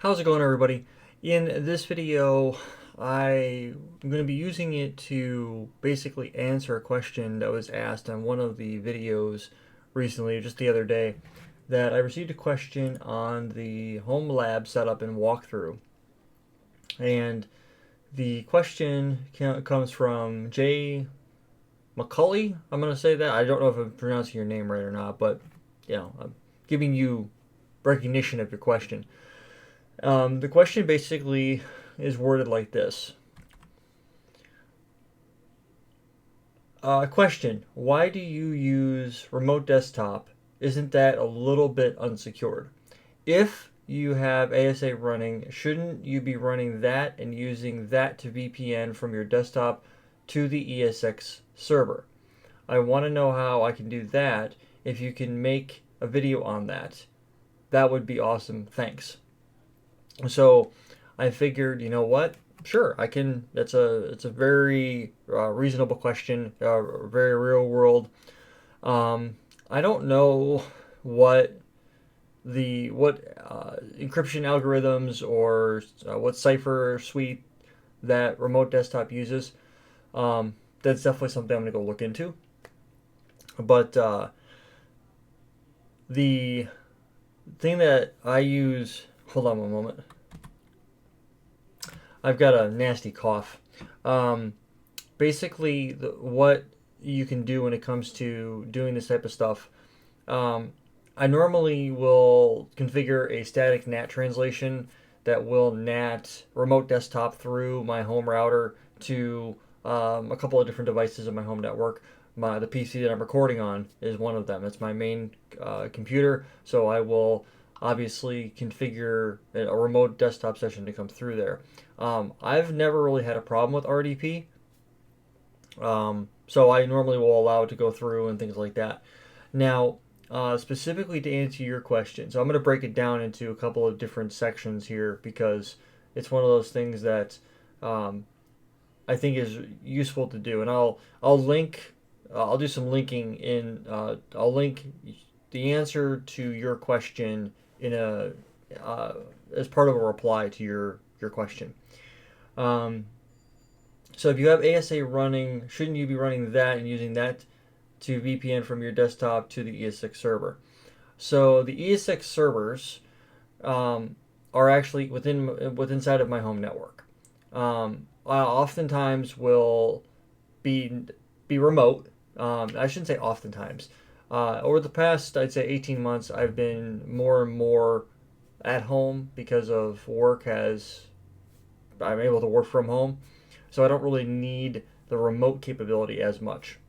How's it going, everybody? In this video, I'm going to be using it to basically answer a question that was asked on one of the videos recently, just the other day, that I received a question on the home lab setup and walkthrough. And the question comes from Jay McCully. I'm going to say that. I don't know if I'm pronouncing your name right or not, but I'm giving you recognition of your question. The question basically is worded like this. Question: why do you use remote desktop? Isn't that a little bit unsecured? If you have ASA running, shouldn't you be running that and using that to VPN from your desktop to the ESX server? I want to know how I can do that. If you can make a video on that, that would be awesome. Thanks. So I figured, you know what? Sure, I can. It's a very reasonable question, very real world. I don't know what encryption algorithms or what cipher suite that remote desktop uses. That's definitely something I'm gonna go look into. But the thing that I use. Hold on one moment. I've got a nasty cough. Um, Basically, what you can do when it comes to doing this type of stuff, um, I normally will configure a static NAT translation that will NAT remote desktop through my home router to a couple of different devices in my home network. The PC that I'm recording on is one of them. It's my main computer, so I will obviously configure a remote desktop session to come through there. I've never really had a problem with RDP, so I normally will allow it to go through and things like that. Now, specifically to answer your question, so I'm going to break it down into a couple of different sections here because it's one of those things that I think is useful to do, and I'll link. I'll do some linking in. I'll link the answer to your question in a as part of a reply to your question. Um, so if you have ASA running, shouldn't you be running that and using that to VPN from your desktop to the ES6 server? So the ES6 servers are actually inside of my home network. I oftentimes will be remote. I shouldn't say oftentimes. Over the past, I'd say 18 months, I've been more and more at home because of work. As I'm able to work from home, so I don't really need the remote capability as much.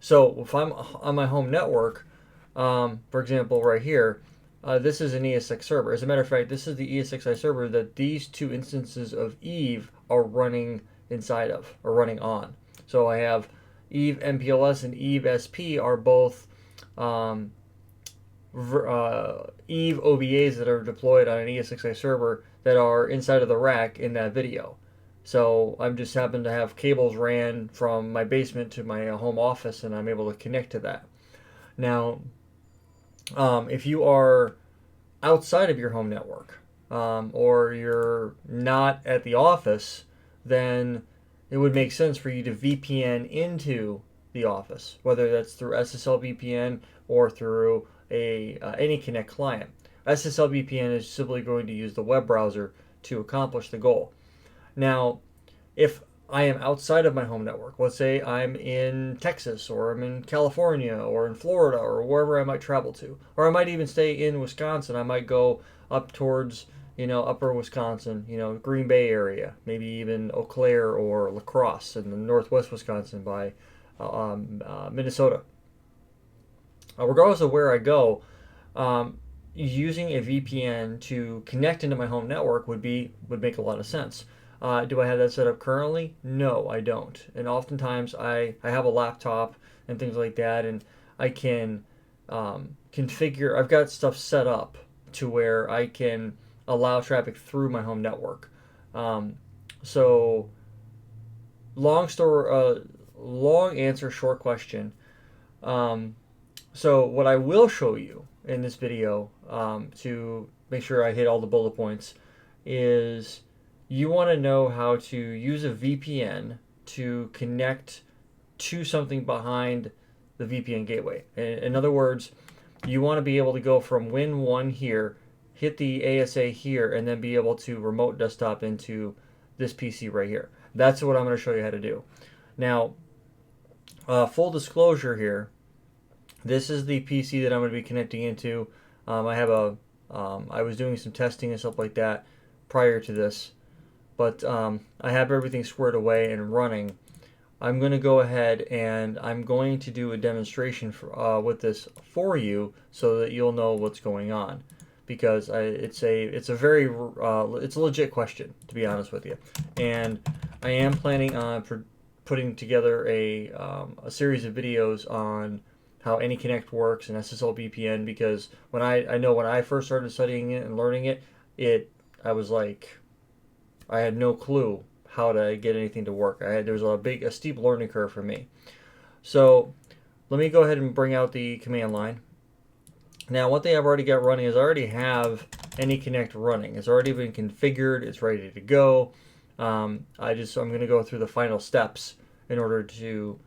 So if I'm on my home network, for example, right here, this is an ES6 server. As a matter of fact, this is the ES6i server that these two instances of Eve are running inside of, or running on. So I have Eve MPLS and Eve SP are both Eve OVAs that are deployed on an ES6i server that are inside of the rack in that video. So I'm just happen to have cables ran from my basement to my home office, and I'm able to connect to that. Now, if you are outside of your home network, or you're not at the office, then it would make sense for you to VPN into the office, whether that's through SSL VPN or through a AnyConnect client. SSL VPN is simply going to use the web browser to accomplish the goal. Now, if I am outside of my home network, let's say I'm in Texas, or I'm in California, or in Florida, or wherever I might travel to, or I might even stay in Wisconsin. I might go up towards, upper Wisconsin, Green Bay area, maybe even Eau Claire or La Crosse in the northwest Wisconsin by Minnesota. Regardless of where I go, using a VPN to connect into my home network would make a lot of sense. Do I have that set up currently? No, I don't. And oftentimes I have a laptop and things like that, and I can configure. I've got stuff set up to where I can allow traffic through my home network. So long answer, short question. So what I will show you in this video, to make sure I hit all the bullet points, is you want to know how to use a VPN to connect to something behind the VPN gateway. In other words, you want to be able to go from Win1 here, hit the ASA here, and then be able to remote desktop into this PC right here. That's what I'm going to show you how to do. Now, full disclosure here, this is the PC that I'm going to be connecting into. I was doing some testing and stuff like that prior to this, but I have everything squared away and running. I'm going to go ahead and I'm going to do a demonstration with this for you so that you'll know what's going on, because it's a legit question, to be honest with you, and I am planning on putting together a series of videos on how AnyConnect works and SSL VPN, because when I first started studying it and learning it, I was like, I had no clue how to get anything to work. There was a steep learning curve for me. So let me go ahead and bring out the command line. Now, one thing I've already got running is I already have AnyConnect running. It's already been configured. It's ready to go. I'm going to go through the final steps in order to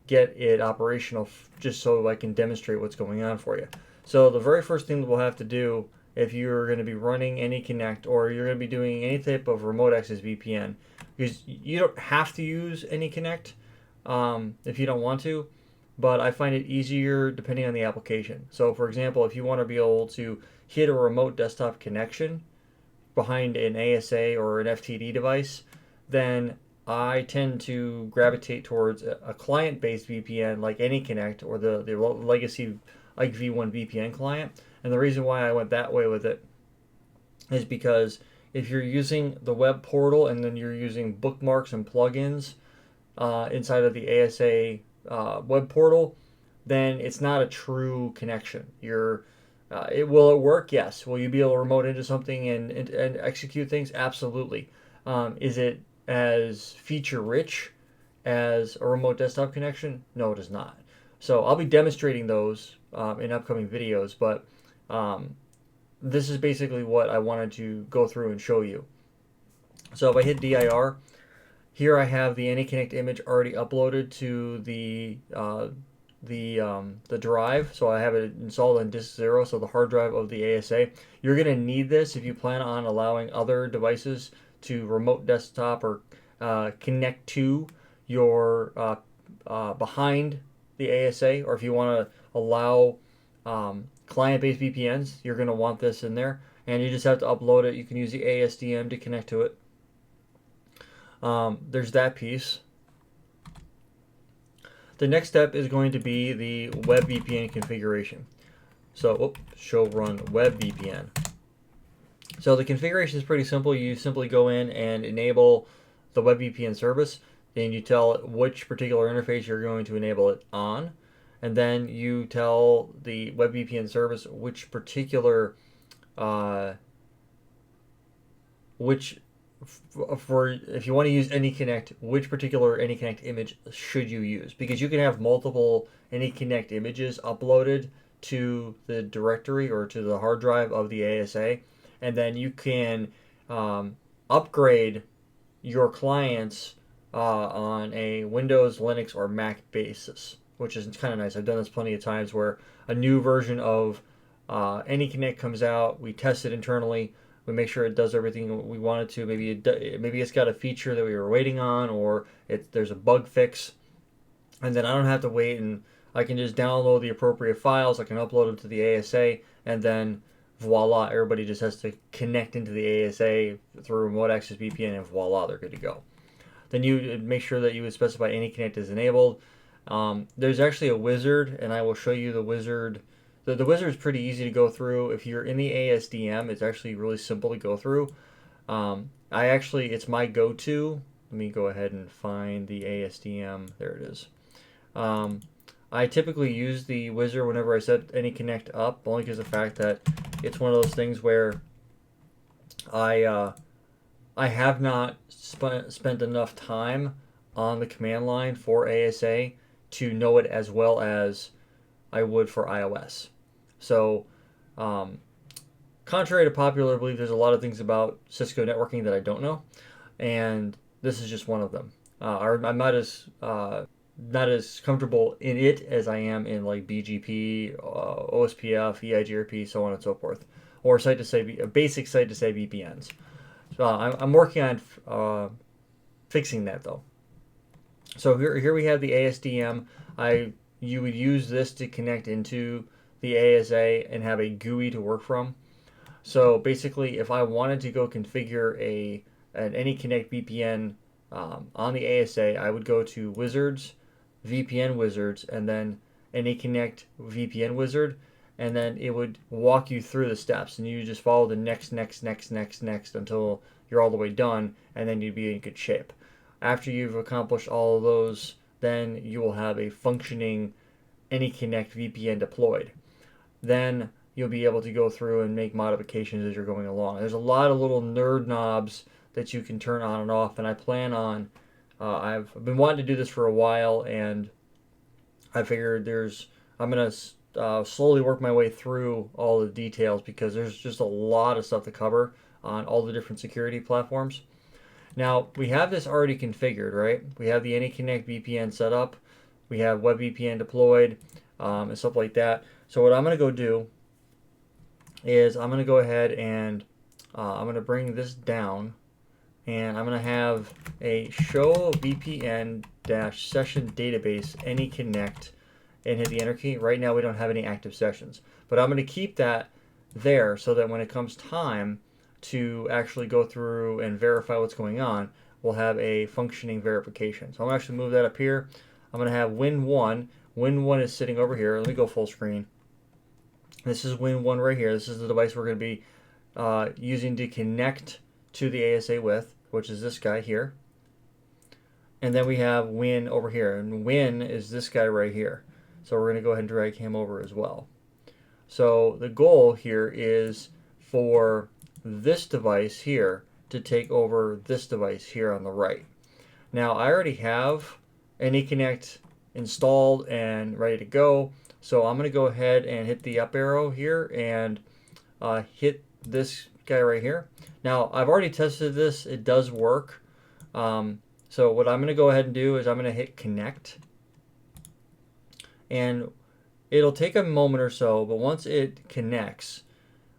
get it operational, just so I can demonstrate what's going on for you. So the very first thing that we'll have to do, if you're going to be running AnyConnect or you're going to be doing any type of remote access VPN, because you don't have to use AnyConnect if you don't want to, but I find it easier depending on the application. So for example, if you want to be able to hit a remote desktop connection behind an ASA or an FTD device, then I tend to gravitate towards a client-based VPN like AnyConnect or the legacy Ike V1 VPN client. And the reason why I went that way with it is because if you're using the web portal and then you're using bookmarks and plugins inside of the ASA web portal, then it's not a true connection. Will it work? Yes. Will you be able to remote into something and execute things? Absolutely. Is it as feature rich as a remote desktop connection? No, it is not. So I'll be demonstrating those in upcoming videos, but this is basically what I wanted to go through and show you. So if I hit dir, here I have the AnyConnect image already uploaded to the drive. So I have it installed on disk 0, so the hard drive of the ASA. You're going to need this if you plan on allowing other devices to remote desktop or connect to your behind the ASA, or if you want to allow client-based VPNs, you're going to want this in there, and you just have to upload it. You can use the ASDM to connect to it. There's that piece. The next step is going to be the web VPN configuration. So, show run web VPN. So the configuration is pretty simple. You simply go in and enable the web VPN service, and you tell it which particular interface you're going to enable it on, and then you tell the web VPN service which particular if you want to use AnyConnect, which particular AnyConnect image should you use, because you can have multiple AnyConnect images uploaded to the directory or to the hard drive of the ASA, and then you can upgrade your clients on a Windows, Linux, or Mac basis, which is kind of nice. I've done this plenty of times where a new version of AnyConnect comes out, we test it internally, we make sure it does everything we want it to. Maybe it's got a feature that we were waiting on, or there's a bug fix, and then I don't have to wait, and I can just download the appropriate files. I can upload them to the ASA, and then voila, everybody just has to connect into the ASA through remote access VPN, and voila, they're good to go. Then you make sure that you would specify AnyConnect is enabled. There's actually a wizard, and I will show you the wizard. The wizard is pretty easy to go through. If you're in the ASDM, it's actually really simple to go through. It's my go-to. Let me go ahead and find the ASDM. There it is. I typically use the wizard whenever I set AnyConnect up, only because of the fact that it's one of those things where I have not spent enough time on the command line for ASA to know it as well as I would for iOS. So Contrary to popular belief, there's a lot of things about Cisco networking that I don't know, and this is just one of them. I'm not as comfortable in it as I am in like BGP, OSPF, EIGRP, so on and so forth, or site to say basic site to say VPNs. So I'm working on fixing that though. So here we have the ASDM. You would use this to connect into the ASA and have a GUI to work from. So basically, if I wanted to go configure an AnyConnect VPN on the ASA, I would go to Wizards, VPN Wizards, and then AnyConnect VPN Wizard, and then it would walk you through the steps, and you just follow the next until you're all the way done, and then you'd be in good shape. After you've accomplished all of those, then you will have a functioning AnyConnect VPN deployed. Then you'll be able to go through and make modifications as you're going along. There's a lot of little nerd knobs that you can turn on and off, and I plan on, I've been wanting to do this for a while, and I figured I'm going to slowly work my way through all the details because there's just a lot of stuff to cover on all the different security platforms. Now, we have this already configured, right? We have the AnyConnect VPN set up. We have WebVPN deployed and stuff like that. So what I'm going to go do is I'm going to go ahead and I'm going to bring this down, and I'm going to have a show VPN session database AnyConnect and hit the enter key. Right now we don't have any active sessions, but I'm going to keep that there so that when it comes time to actually go through and verify what's going on, we'll have a functioning verification. So I'm going to actually move that up here. I'm going to have Win1. Win1 is sitting over here. Let me go full screen. This is Win1 right here. This is the device we're going to be using to connect to the ASA with, which is this guy here. And then we have Win over here. And Win is this guy right here. So we're going to go ahead and drag him over as well. So the goal here is for this device here to take over this device here on the right. Now I already have AnyConnect installed and ready to go. So I'm going to go ahead and hit the up arrow here and hit this guy right here. Now I've already tested this. It does work. So what I'm going to go ahead and do is I'm going to hit connect. And it'll take a moment or so, but once it connects,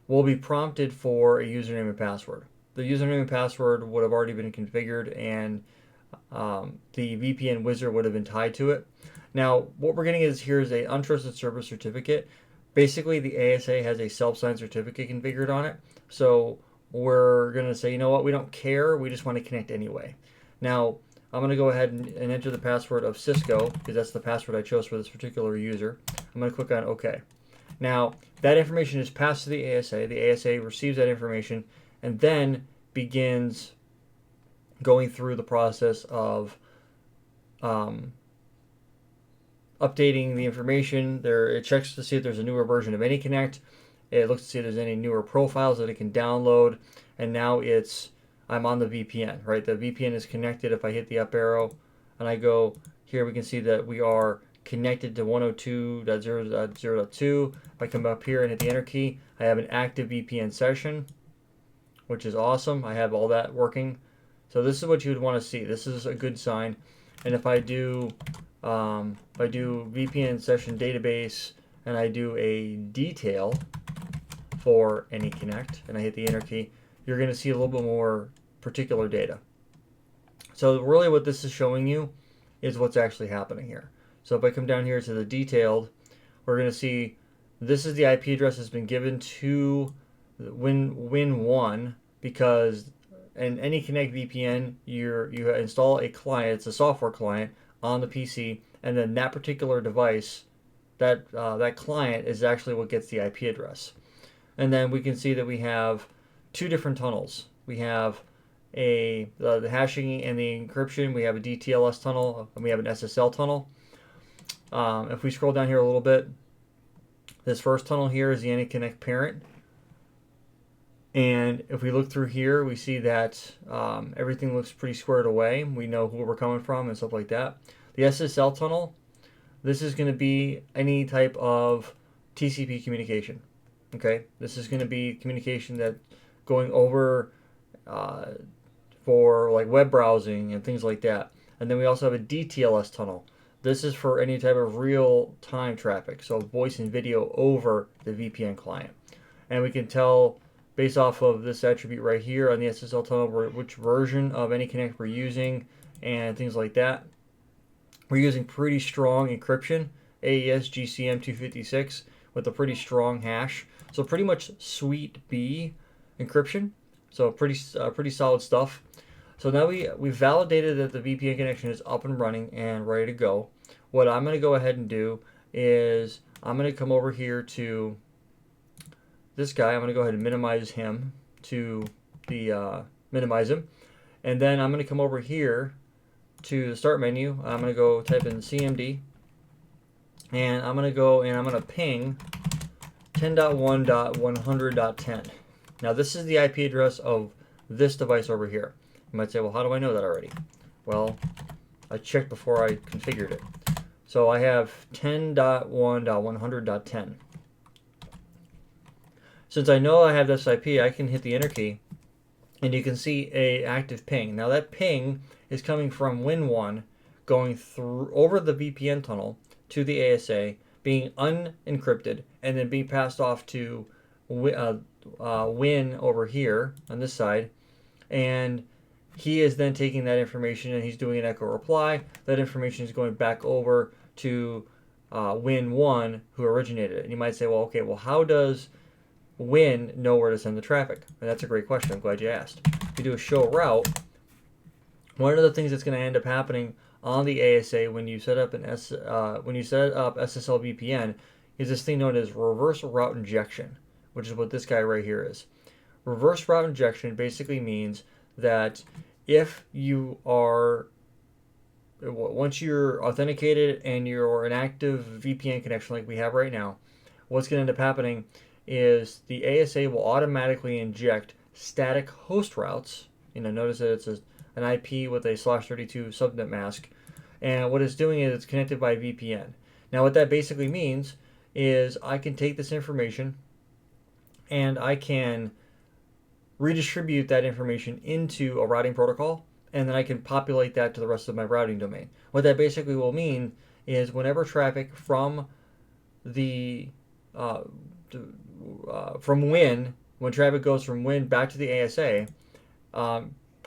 we'll be prompted for a username and password. The username and password would have already been configured, and the VPN wizard would have been tied to it. Now, what we're getting is here's a untrusted service certificate. Basically, the ASA has a self-signed certificate configured on it. So we're going to say, you know what, we don't care. We just want to connect anyway. Now, I'm going to go ahead and enter the password of Cisco, because that's the password I chose for this particular user. I'm going to click on OK. Now, that information is passed to the ASA. The ASA receives that information and then begins going through the process of updating the information. It checks to see if there's a newer version of AnyConnect. It looks to see if there's any newer profiles that it can download. And now I'm on the VPN, right? The VPN is connected. If I hit the up arrow and I go here, we can see that we are connected to 102.0.0.2. If I come up here and hit the enter key, I have an active VPN session, which is awesome. I have all that working. So this is what you would want to see. This is a good sign. And if I do VPN session database and I do a detail for AnyConnect and I hit the enter key, you're going to see a little bit more particular data. So really what this is showing you is what's actually happening here. So if I come down here to the detailed, we're going to see this is the IP address that's been given to Win1 because in AnyConnect VPN, you install a client, it's a software client on the PC, and then that particular device, that client is actually what gets the IP address. And then we can see that we have two different tunnels. We have the hashing and the encryption. We have a DTLS tunnel, and we have an SSL tunnel. If we scroll down here a little bit, this first tunnel here is the AnyConnect parent. And if we look through here, we see that everything looks pretty squared away. We know who we're coming from and stuff like that. The SSL tunnel, this is going to be any type of TCP communication. Okay, this is going to be communication that going over uh, for like web browsing and things like that. And then we also have a DTLS tunnel. This is for any type of real-time traffic, so voice and video over the VPN client. And we can tell based off of this attribute right here on the Ssl tunnel which version of AnyConnect we're using and things like that. We're using pretty strong encryption, AES GCM 256 with a pretty strong hash. So pretty much Suite B encryption. So pretty solid stuff. So now we validated that the VPN connection is up and running and ready to go. What I'm going to go ahead and do is I'm going to come over here to this guy. I'm going to go ahead and minimize him to the minimize him. And then I'm going to come over here to the start menu. I'm going to go type in CMD. And I'm going to go and I'm going to ping 10.1.100.10. Now this is the IP address of this device over here. You might say, well, how do I know that already? Well, I checked before I configured it. So I have 10.1.100.10. Since I know I have this IP, I can hit the enter key, and you can see a active ping. Now that ping is coming from Win1, going through over the VPN tunnel to the ASA, being unencrypted, and then being passed off to Win over here on this side, and he is then taking that information and he's doing an echo reply. That information is going back over to Win1 who originated it. And you might say, well, okay, well, how does Win know where to send the traffic? And that's a great question. I'm glad you asked. If you do a show route, one of the things that's going to end up happening on the ASA when you set up SSL VPN is this thing known as reverse route injection, which is what this guy right here is. Reverse route injection basically means that if you are, once you're authenticated and you're an active VPN connection like we have right now, what's going to end up happening is the ASA will automatically inject static host routes. You know, notice that it's an IP with a /32 subnet mask, and what it's doing is it's connected by VPN. Now what that basically means is I can take this information and I can redistribute that information into a routing protocol, and then I can populate that to the rest of my routing domain. What that basically will mean is whenever traffic from the from Win, when traffic goes from Win back to the ASA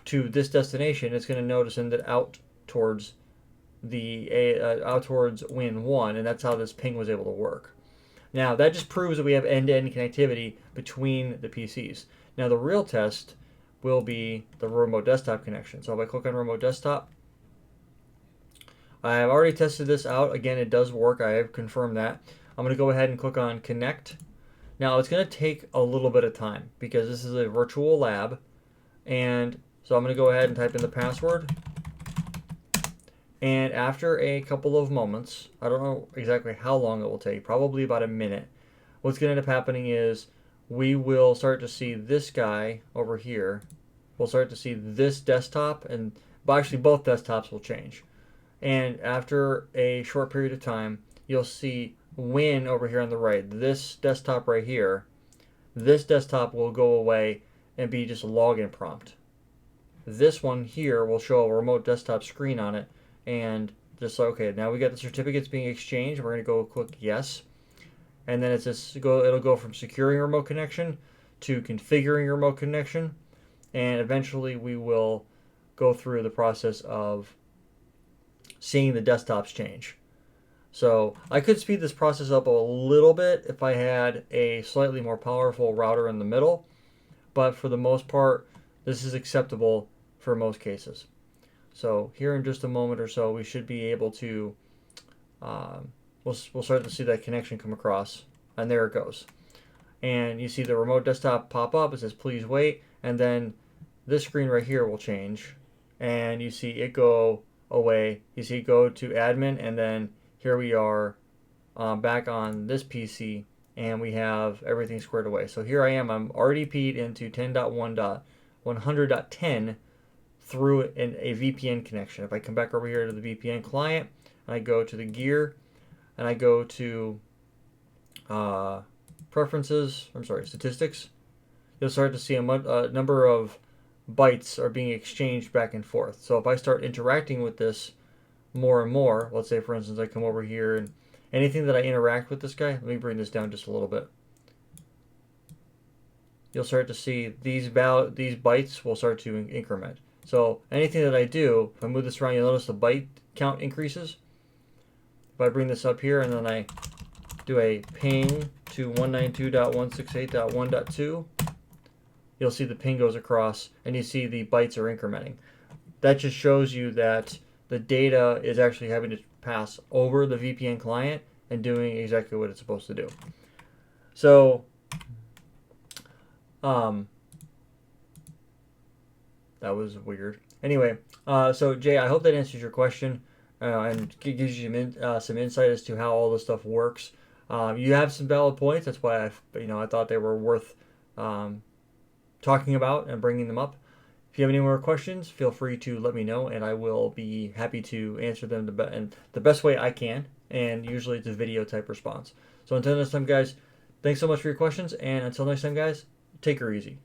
to this destination, it's going to notice send it out towards out towards Win1, and that's how this ping was able to work. Now that just proves that we have end-to-end connectivity between the PCs. Now the real test will be the remote desktop connection. So if I click on remote desktop, I have already tested this out. Again, it does work. I have confirmed that. I'm going to go ahead and click on connect. Now it's going to take a little bit of time because this is a virtual lab. And so I'm going to go ahead and type in the password. And after a couple of moments, I don't know exactly how long it will take, probably about a minute, what's going to end up happening is we will start to see this guy over here. We'll start to see this desktop, and actually both desktops will change. And after a short period of time, you'll see Win over here on the right. This desktop right here, this desktop will go away and be just a login prompt. This one here will show a remote desktop screen on it, and just okay, now we got the certificates being exchanged. We're going to go click yes. And then it'll go from securing remote connection to configuring remote connection, and eventually we will go through the process of seeing the desktops change. So I could speed this process up a little bit if I had a slightly more powerful router in the middle, but for the most part, this is acceptable for most cases. So here in just a moment or so, we should be able to we'll start to see that connection come across, and there it goes. And you see the remote desktop pop up. It says please wait, and then this screen right here will change, and you see it go away. You see it go to admin, and then here we are back on this PC, and we have everything squared away. So here I am. I'm RDP'd into 10.1.100.10 through a VPN connection. If I come back over here to the VPN client, and I go to the gear, and I go to preferences, statistics, you'll start to see a number of bytes are being exchanged back and forth. So if I start interacting with this more and more, let's say for instance I come over here and anything that I interact with this guy, let me bring this down just a little bit. You'll start to see these bytes will start to increment. So anything that I do, if I move this around, you'll notice the byte count increases. If I bring this up here and then I do a ping to 192.168.1.2, you'll see the ping goes across and you see the bytes are incrementing. That just shows you that the data is actually having to pass over the VPN client and doing exactly what it's supposed to do. So that was weird. Anyway, so Jay, I hope that answers your question and gives you some insight as to how all this stuff works. You have some valid points. That's why I thought they were worth talking about and bringing them up. If you have any more questions, feel free to let me know, and I will be happy to answer them the best way I can. And usually it's a video type response. So until next time, guys, thanks so much for your questions, and until next time, guys, take her easy.